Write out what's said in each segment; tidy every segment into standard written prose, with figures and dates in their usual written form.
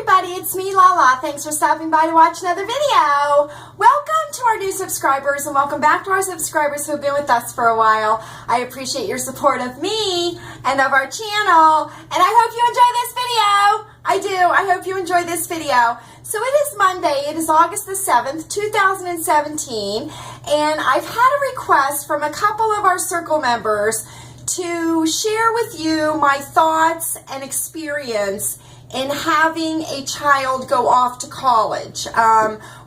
everybody, it's me, Lala. Thanks for stopping by to watch another video. Welcome to our new subscribers and welcome back to our subscribers who have been with us for a while. I appreciate your support of me and of our channel, and I hope you enjoy this video. I do. I hope you enjoy this video. So it is Monday. It is August the 7th, 2017, and I've had a request from a couple of our circle members to share with you my thoughts and experience in having a child go off to college.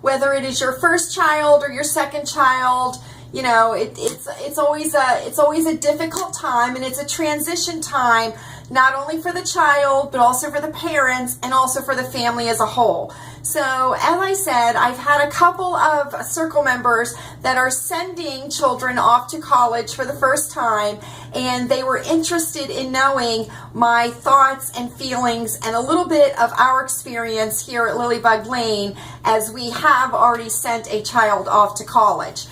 Whether it is your first child or your second child, you know, it's always a difficult time, and it's a transition time, not only for the child, but also for the parents and also for the family as a whole. So, as I said, I've had a couple of circle members that are sending children off to college for the first time, and they were interested in knowing my thoughts and feelings and a little bit of our experience here at Lilleybugglane, as we have already sent a child off to college.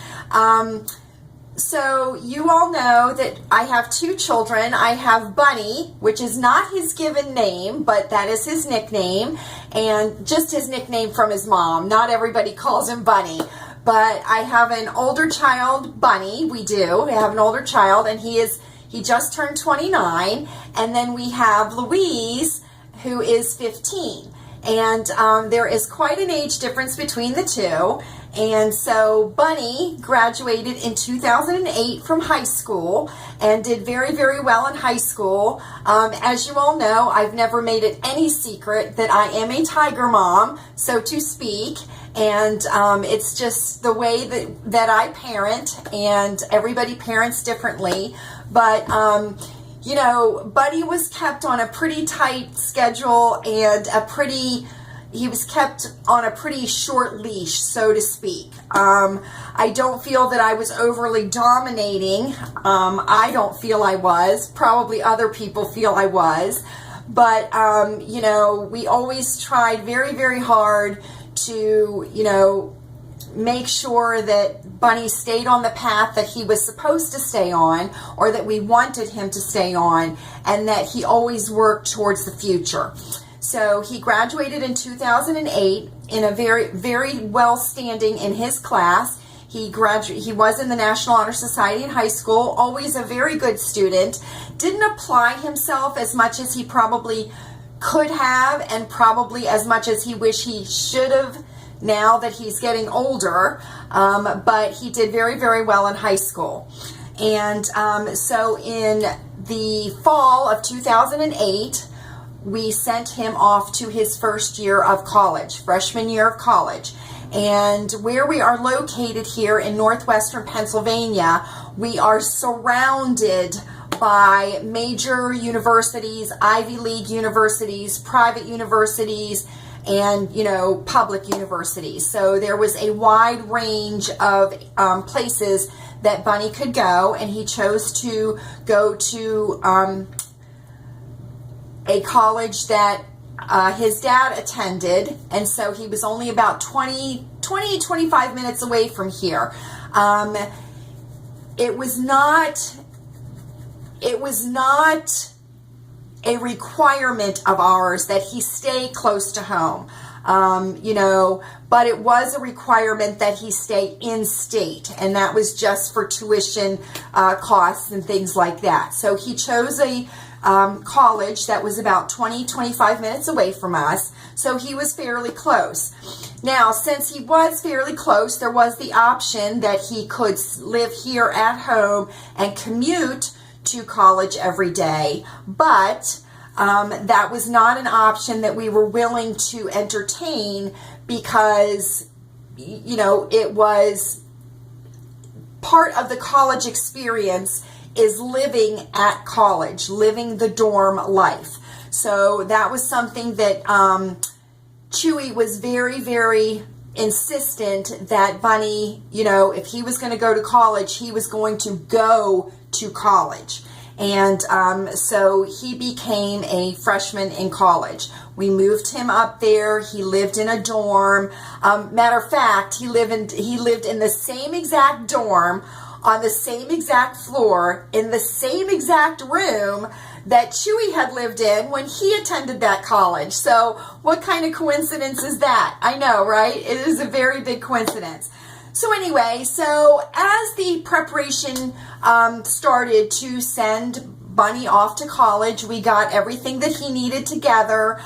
So you all know that I have two children. I have Bunny, which is not his given name, but that is his nickname, and just his nickname from his mom. Not everybody calls him Bunny. But I have an older child, Bunny. We have an older child, and he just turned 29. And then we have Louise, who is 15. And there is quite an age difference between the two. And so Bunny graduated in 2008 from high school and did very, very well in high school. As you all know, I've never made it any secret that I am a tiger mom, so to speak. And it's just the way that I parent, and everybody parents differently. But you know, Buddy was kept on a pretty tight schedule, and he was kept on a pretty short leash, so to speak. I don't feel that I was overly dominating. I don't feel I was. Probably other people feel I was. But, you know, we always tried very, very hard to, you know, make sure that Bunny stayed on the path that he was supposed to stay on, or that we wanted him to stay on, and that he always worked towards the future. So he graduated in 2008 in a very, very well standing in his class. He was in the National Honor Society in high school, always a very good student. Didn't apply himself as much as he probably could have, and probably as much as he wished he should have now that he's getting older, but he did very, very well in high school. And so in the fall of 2008, we sent him off to his first year of college, freshman year of college. And where we are located here in northwestern Pennsylvania, we are surrounded by major universities, Ivy League universities, private universities, and, you know, public universities. So there was a wide range of places that Bunny could go, and he chose to go to a college that his dad attended, and so he was only about 25 minutes away from here. It was not a requirement of ours that he stay close to home, you know, but it was a requirement that he stay in state, and that was just for tuition costs and things like that. So he chose a college that was about 25 minutes away from us, so he was fairly close. Now, since he was fairly close, there was the option that he could live here at home and commute to college every day, but that was not an option that we were willing to entertain, because, you know, it was part of the college experience is living at college, living the dorm life. So that was something that Chewy was very, very insistent that Bunny, you know, if he was going to go to college, he was going to go to college. And so he became a freshman in college. We moved him up there. He lived in a dorm. Matter of fact, he lived in the same exact dorm, on the same exact floor, in the same exact room that Chewy had lived in when he attended that college. So what kind of coincidence is that? I know, right? It is a very big coincidence. So anyway, so as the preparation started to send Bunny off to college, we got everything that he needed together.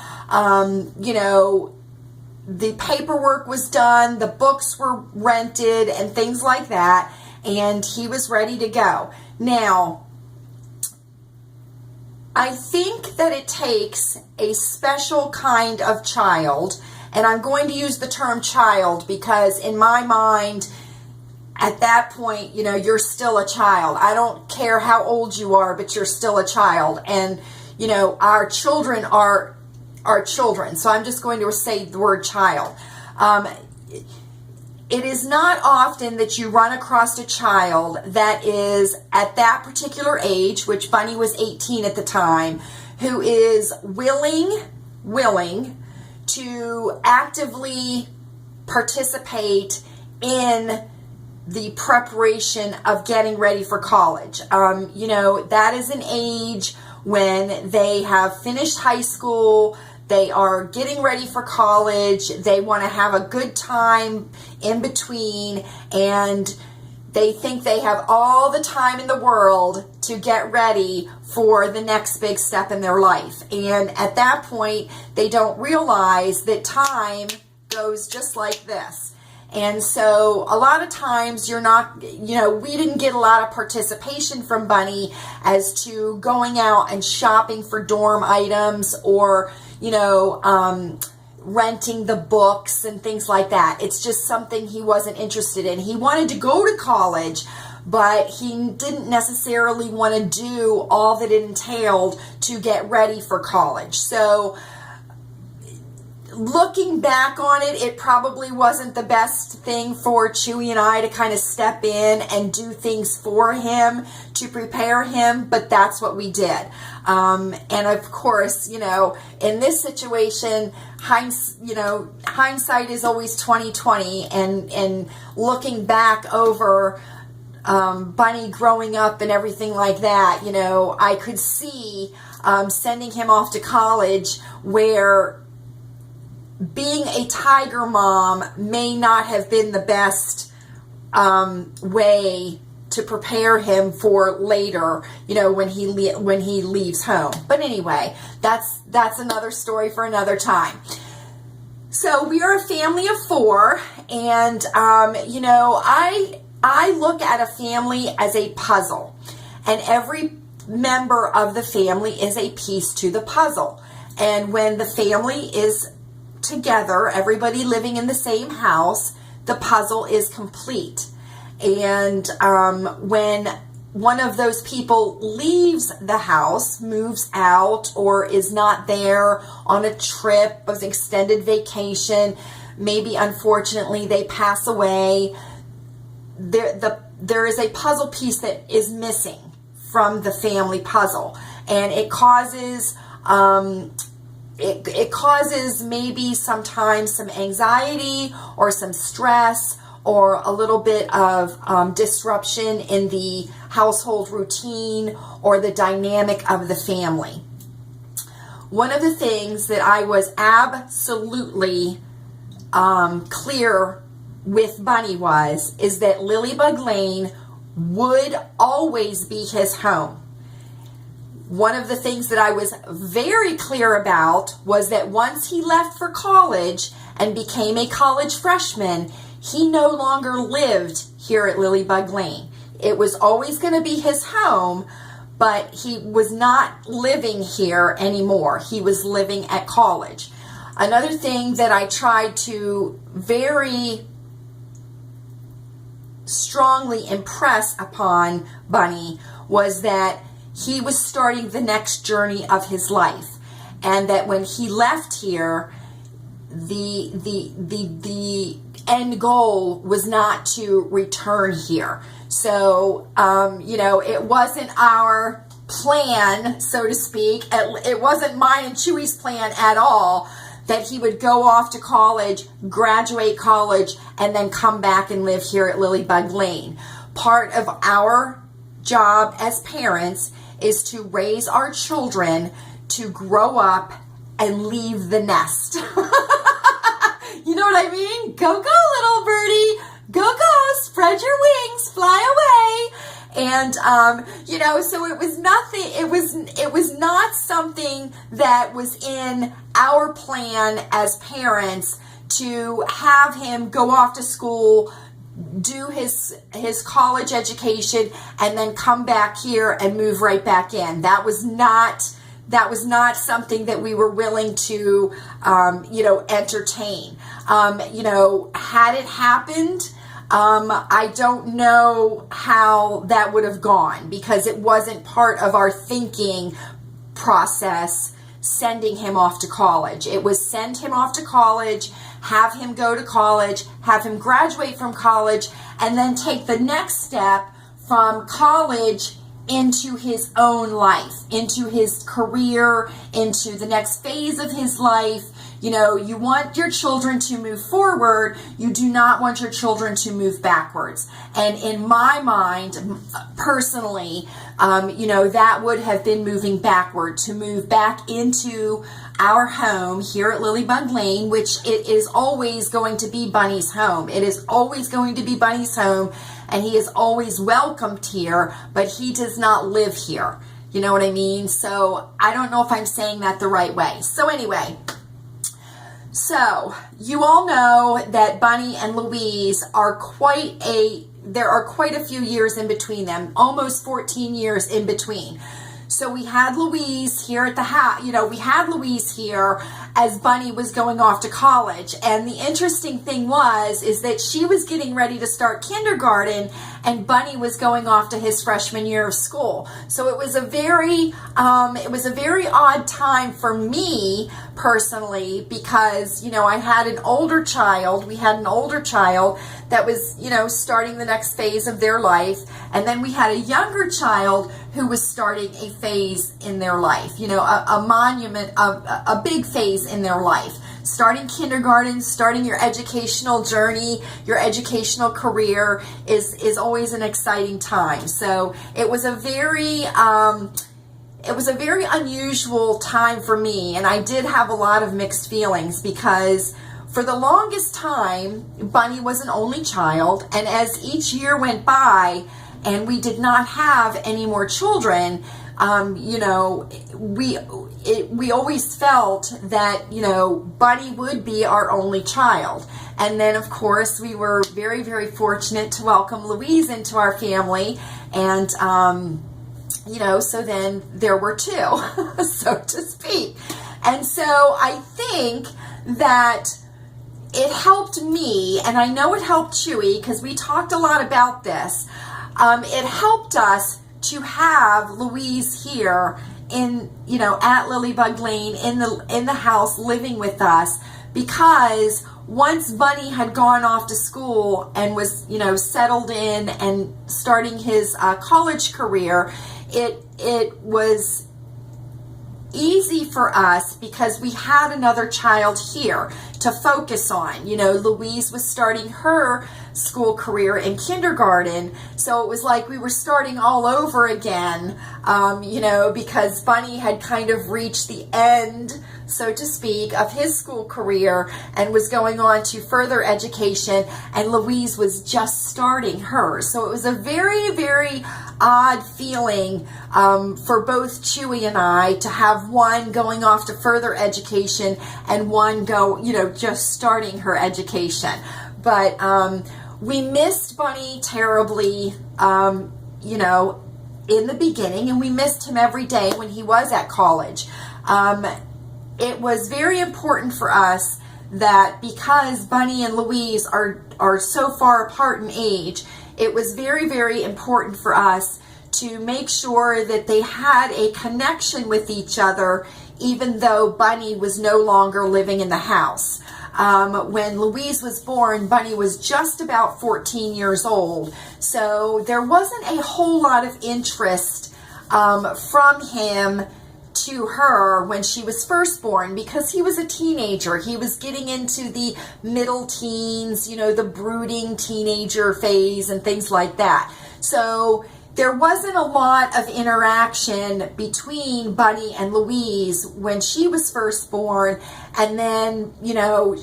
The paperwork was done, the books were rented, and things like that, and he was ready to go. Now, I think that it takes a special kind of child, and I'm going to use the term child because in my mind, at that point, you're still a child. I don't care how old you are, but you're still a child. And, our children are our children. So I'm just going to say the word child. It is not often that you run across a child that is at that particular age, which Bunny was 18 at the time, who is willing to actively participate in the preparation of getting ready for college. That is an age when they have finished high school, they are getting ready for college, they want to have a good time in between, and they think they have all the time in the world to get ready for the next big step in their life. And at that point, they don't realize that time goes just like this. And so a lot of times you're not, we didn't get a lot of participation from Bunny as to going out and shopping for dorm items or, renting the books and things like that. It's just something he wasn't interested in. He wanted to go to college, but he didn't necessarily want to do all that it entailed to get ready for college. So looking back on it, it probably wasn't the best thing for Chewy and I to kind of step in and do things for him to prepare him, but that's what we did. And of course, in this situation, hindsight is always 20/20, and looking back over Bunny growing up and everything like that, I could see sending him off to college where being a tiger mom may not have been the best way to prepare him for later, when he leaves home. But anyway, that's another story for another time. So we are a family of 4, and I look at a family as a puzzle, and every member of the family is a piece to the puzzle. And when the family is together, everybody living in the same house, the puzzle is complete. And when one of those people leaves the house, moves out, or is not there on a trip, an extended vacation, maybe unfortunately they pass away, there is a puzzle piece that is missing from the family puzzle, and it causes it causes maybe sometimes some anxiety or some stress or a little bit of disruption in the household routine or the dynamic of the family. One of the things that I was absolutely clear with Bunny is that Lilleybugglane would always be his home. One of the things that I was very clear about was that once he left for college and became a college freshman, he no longer lived here at Lilleybugglane. It was always going to be his home, but he was not living here anymore. He was living at college. Another thing that I tried to very strongly impress upon Bunny was that he was starting the next journey of his life, and that when he left here, the end goal was not to return here. So, it wasn't our plan, so to speak. It wasn't mine and Chewy's plan at all that he would go off to college, graduate college, and then come back and live here at Lilleybugglane. Part of our job as parents is to raise our children to grow up and leave the nest. You know what I mean? Go, go, little birdie. Go, go, spread your wings, fly away. And, so it was nothing, it was not something that was in our plan as parents to have him go off to school, do his college education, and then come back here and move right back in. That was not something that we were willing to, entertain. Had it happened, I don't know how that would have gone, because it wasn't part of our thinking process sending him off to college. It was send him off to college, have him go to college, have him graduate from college, and then take the next step from college into his own life, into his career, into the next phase of his life. You want your children to move forward. You do not want your children to move backwards. And in my mind, personally, that would have been moving backward, to move back into our home here at Lilleybugglane, which it is always going to be Bunny's home. It is always going to be Bunny's home, and he is always welcomed here, but he does not live here. You know what I mean? So I don't know if I'm saying that the right way. So anyway, so you all know that Bunny and Louise are there are quite a few years in between them, almost 14 years in between. So we had Louise here at the house, we had Louise here as Bunny was going off to college. And the interesting thing is that she was getting ready to start kindergarten and Bunny was going off to his freshman year of school. So it was a very odd time for me personally, because, I had an older child. We had an older child that was, starting the next phase of their life. And then we had a younger child who was starting a phase in their life, a big phase in their life. Starting kindergarten, starting your educational journey, your educational career is always an exciting time. So it was a very unusual time for me, and I did have a lot of mixed feelings, because for the longest time, Bunny was an only child, and as each year went by and we did not have any more children, we always felt that, Bunny would be our only child. And then, of course, we were very, very fortunate to welcome Louise into our family, and so then there were two, so to speak. And so I think that it helped me, and I know it helped Chewy, because we talked a lot about this. It helped us to have Louise here at Lilleybugglane in the house living with us, because once Bunny had gone off to school and was, settled in and starting his college career, it was easy for us because we had another child here to focus on. Louise was starting her school career in kindergarten, so it was like we were starting all over again, because Bunny had kind of reached the end, so to speak, of his school career and was going on to further education, and Louise was just starting hers. So it was a very, very odd feeling for both Chewy and I to have one going off to further education and one just starting her education. But we missed Bunny terribly, in the beginning, and we missed him every day when he was at college. It was very important for us that, because Bunny and Louise are so far apart in age, it was very, very important for us to make sure that they had a connection with each other, even though Bunny was no longer living in the house. When Louise was born, Bunny was just about 14 years old, so there wasn't a whole lot of interest from him to her when she was first born, because he was a teenager. He was getting into the middle teens, the brooding teenager phase and things like that. So there wasn't a lot of interaction between Bunny and Louise when she was first born, and then, you know,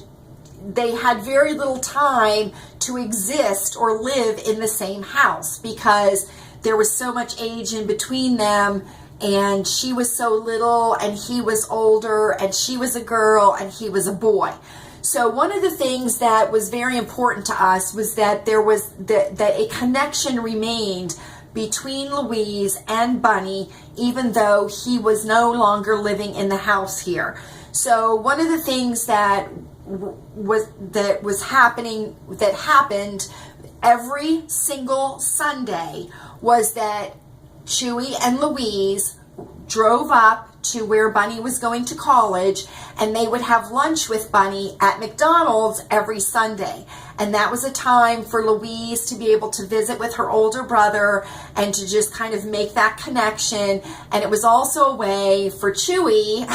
they had very little time to exist or live in the same house because there was so much age in between them, and she was so little and he was older, and she was a girl and he was a boy. So one of the things that was very important to us was that there was that a connection remained between Louise and Bunny, even though he was no longer living in the house here. So one of the things that happened every single Sunday was that Chewy and Louise drove up to where Bunny was going to college, and they would have lunch with Bunny at McDonald's every Sunday. And that was a time for Louise to be able to visit with her older brother and to just kind of make that connection. And it was also a way for Chewy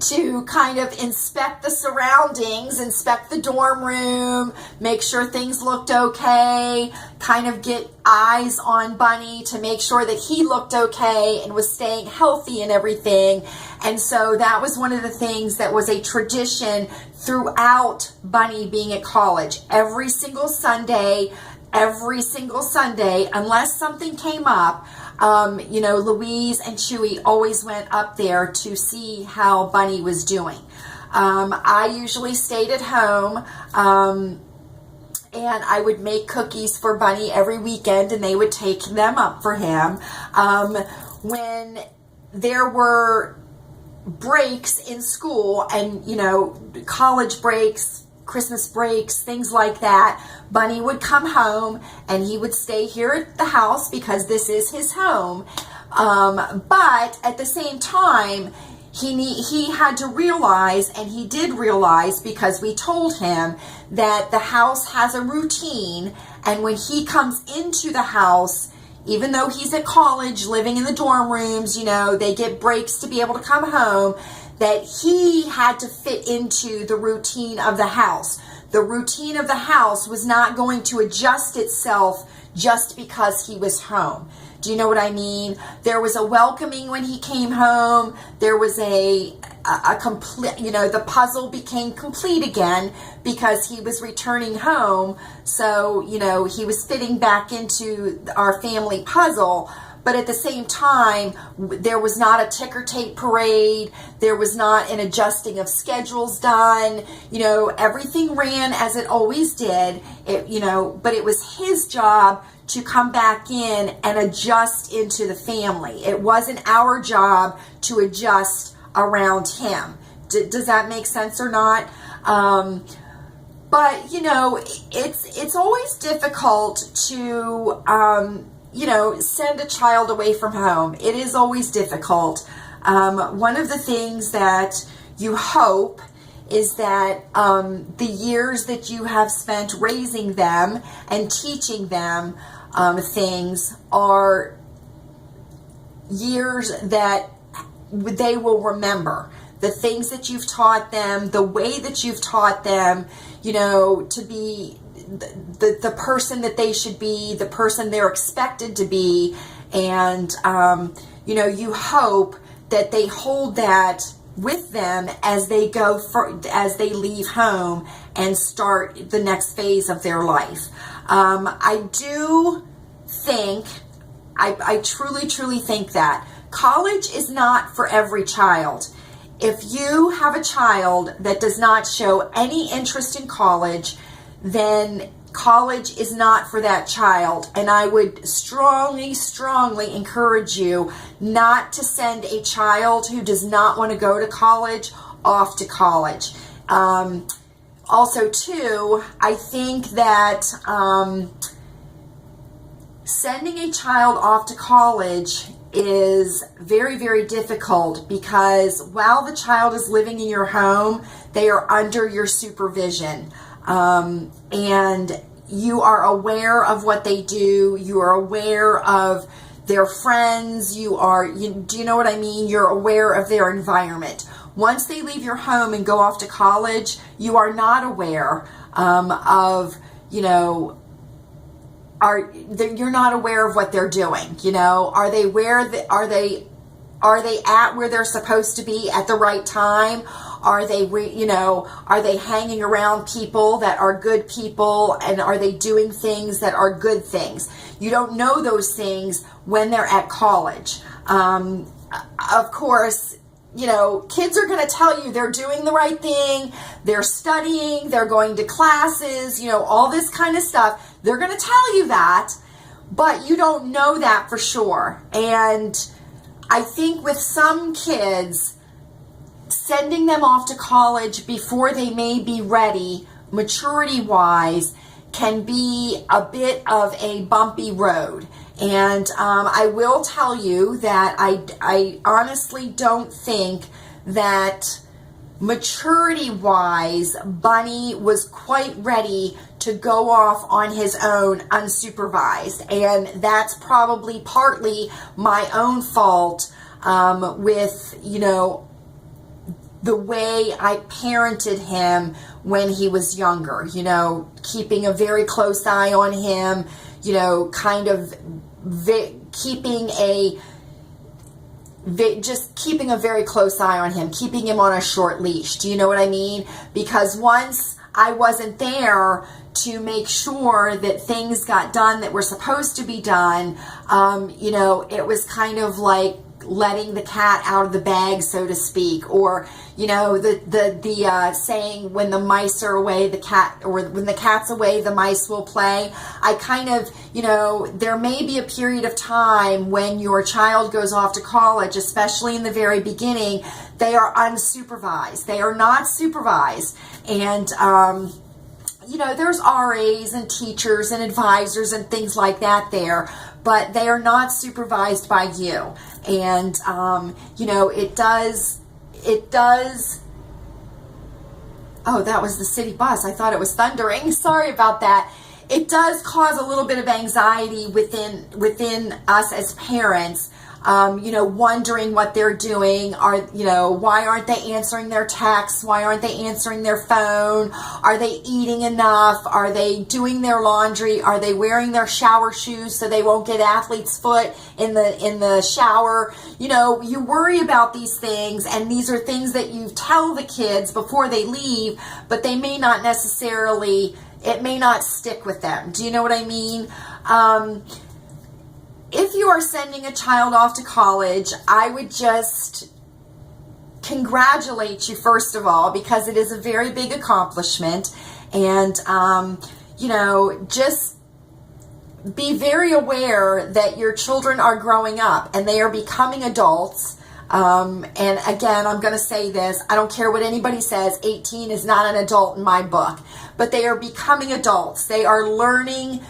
to kind of inspect the surroundings, inspect the dorm room, make sure things looked okay, kind of get eyes on Bunny to make sure that he looked okay and was staying healthy and everything. And so that was one of the things that was a tradition throughout Bunny being at college. Every single Sunday, unless something came up, you know, Louise and Chewy always went up there to see how Bunny was doing. I usually stayed at home, and I would make cookies for Bunny every weekend, and they would take them up for him. When there were breaks in school and, you know, college breaks, Christmas breaks, things like that, Bunny would come home and he would stay here at the house because this is his home. But at the same time, he had to realize, and he did realize because we told him, that the house has a routine, and when he comes into the house, even though he's at college living in the dorm rooms, you know, they get breaks to be able to come home, that he had to fit into the routine of the house. The routine of the house was not going to adjust itself just because he was home. Do you know what I mean? There was a welcoming when he came home. There was a complete, you know, the puzzle became complete again because he was returning home. So, you know, he was fitting back into our family puzzle. But at the same time, there was not a ticker tape parade. There was not an adjusting of schedules done. You know, everything ran as it always did. You know, but it was his job to come back in and adjust into the family. It wasn't our job to adjust around him. Does that make sense or not? But, you know, it's always difficult to, you know, send a child away from home. It is always difficult. One of the things that you hope is that the years that you have spent raising them and teaching them things are years that they will remember. The things that you've taught them, the way that you've taught them, you know, to be the person that they should be, the person they're expected to be. And, you know, you hope that they hold that with them as they as they leave home and start the next phase of their life. I do think, I truly think that college is not for every child. If you have a child that does not show any interest in college, then college is not for that child. And I would strongly encourage you not to send a child who does not want to go to college off to college. Also, too, I think that sending a child off to college is very, very difficult because while the child is living in your home, they are under your supervision. And you are aware of what they do. You are aware of their friends. Do you know what I mean? You're aware of their environment. Once they leave your home and go off to college, you are not aware of, you know, you're not aware of what they're doing. You know, are they at where they're supposed to be at the right time? Are they, are they hanging around people that are good people, and are they doing things that are good things? You don't know those things when they're at college. Of course, kids are going to tell you they're doing the right thing, they're studying, they're going to classes, all this kind of stuff. They're going to tell you that, but you don't know that for sure. And I think with some kids, sending them off to college before they may be ready, maturity-wise, can be a bit of a bumpy road. And I will tell you that I honestly don't think that maturity-wise, Bunny was quite ready to go off on his own unsupervised. And that's probably partly my own fault with, the way I parented him when he was younger, keeping a very close eye on him, just keeping a very close eye on him, keeping him on a short leash. Do you know what I mean? Because once I wasn't there to make sure that things got done that were supposed to be done, it was kind of like letting the cat out of the bag, so to speak, or the saying, when the mice are away, the cat, or when the cat's away, the mice will play. I kind of, there may be a period of time when your child goes off to college, especially in the very beginning, they are unsupervised. They are not supervised. And, there's RAs and teachers and advisors and things like that there, but they are not supervised by you. And, it does, oh, that was the city bus. I thought it was thundering. Sorry about that. It does cause a little bit of anxiety within us as parents, wondering what they're doing. Why aren't they answering their texts? Why aren't they answering their phone? Are they eating enough? Are they doing their laundry? Are they wearing their shower shoes so they won't get athlete's foot in the shower? You worry about these things, and these are things that you tell the kids before they leave, but they may not necessarily, it may not stick with them. Do you know what I mean? If you are sending a child off to college, I would just congratulate you, first of all, because it is a very big accomplishment. And, just be very aware that your children are growing up and they are becoming adults. And again, I'm going to say this, I don't care what anybody says, 18 is not an adult in my book, but they are becoming adults. They are learning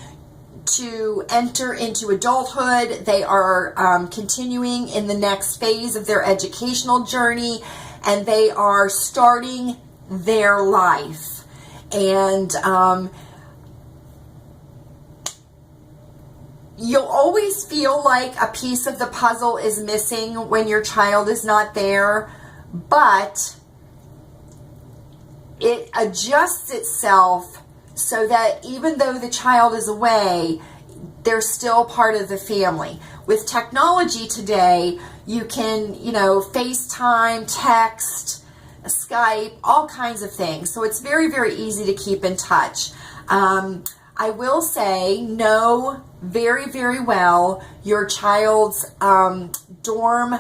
to enter into adulthood. They are continuing in the next phase of their educational journey, and they are starting their life. And you'll always feel like a piece of the puzzle is missing when your child is not there, but it adjusts itself so that even though the child is away, they're still part of the family. With technology today, you can, FaceTime, text, Skype, all kinds of things. So it's very, very easy to keep in touch. I will say, know very, very well your child's dorm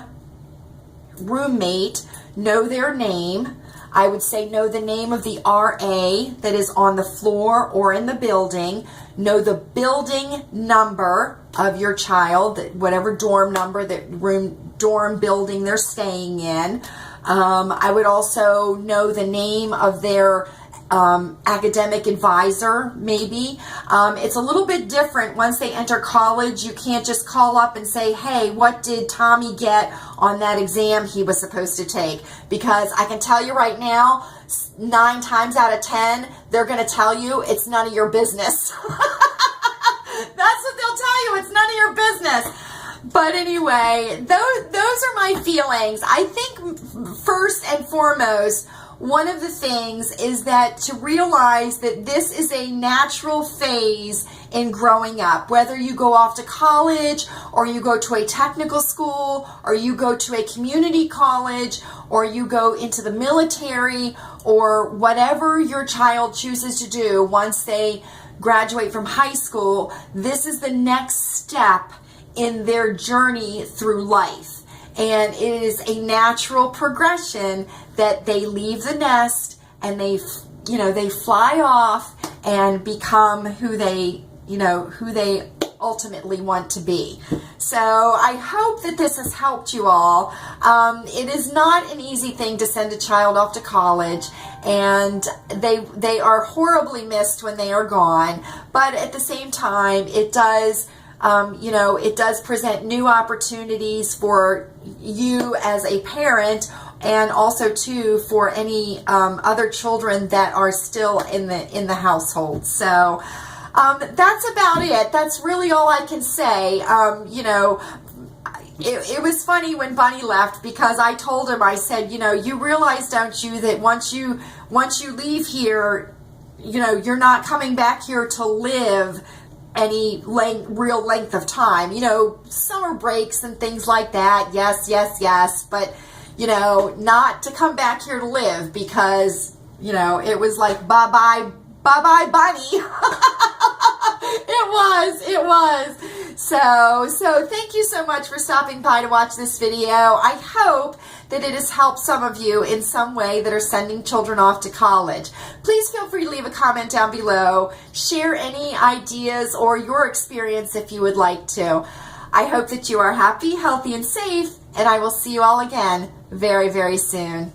roommate, know their name. I would say know the name of the RA that is on the floor or in the building. Know the building number of your child, whatever dorm number, dorm building they're staying in. I would also know the name of their academic advisor, maybe. It's a little bit different once they enter college. You can't just call up and say, hey, what did Tommy get on that exam he was supposed to take? Because I can tell you right now, 9 times out of 10, they're going to tell you it's none of your business. That's what they'll tell you. It's none of your business. But anyway, those are my feelings. I think first and foremost, one of the things is that to realize that this is a natural phase in growing up, whether you go off to college or you go to a technical school or you go to a community college or you go into the military or whatever your child chooses to do once they graduate from high school. This is the next step in their journey through life. And it is a natural progression that they leave the nest and they fly off and become who they ultimately want to be. So I hope that this has helped you all. It is not an easy thing to send a child off to college, and they are horribly missed when they are gone. But at the same time, it does it does present new opportunities for you as a parent, and also too for any other children that are still in the household. So that's about it. That's really all I can say. It was funny when Bunny left, because I told him, I said, you realize, don't you, that once you leave here, you're not coming back here to live any real length of time. Summer breaks and things like that. Yes. But, not to come back here to live, because, it was like, bye-bye, Bunny. It was. So thank you so much for stopping by to watch this video. I hope that it has helped some of you in some way that are sending children off to college. Please feel free to leave a comment down below. Share any ideas or your experience if you would like to. I hope that you are happy, healthy, and safe, and I will see you all again very, very soon.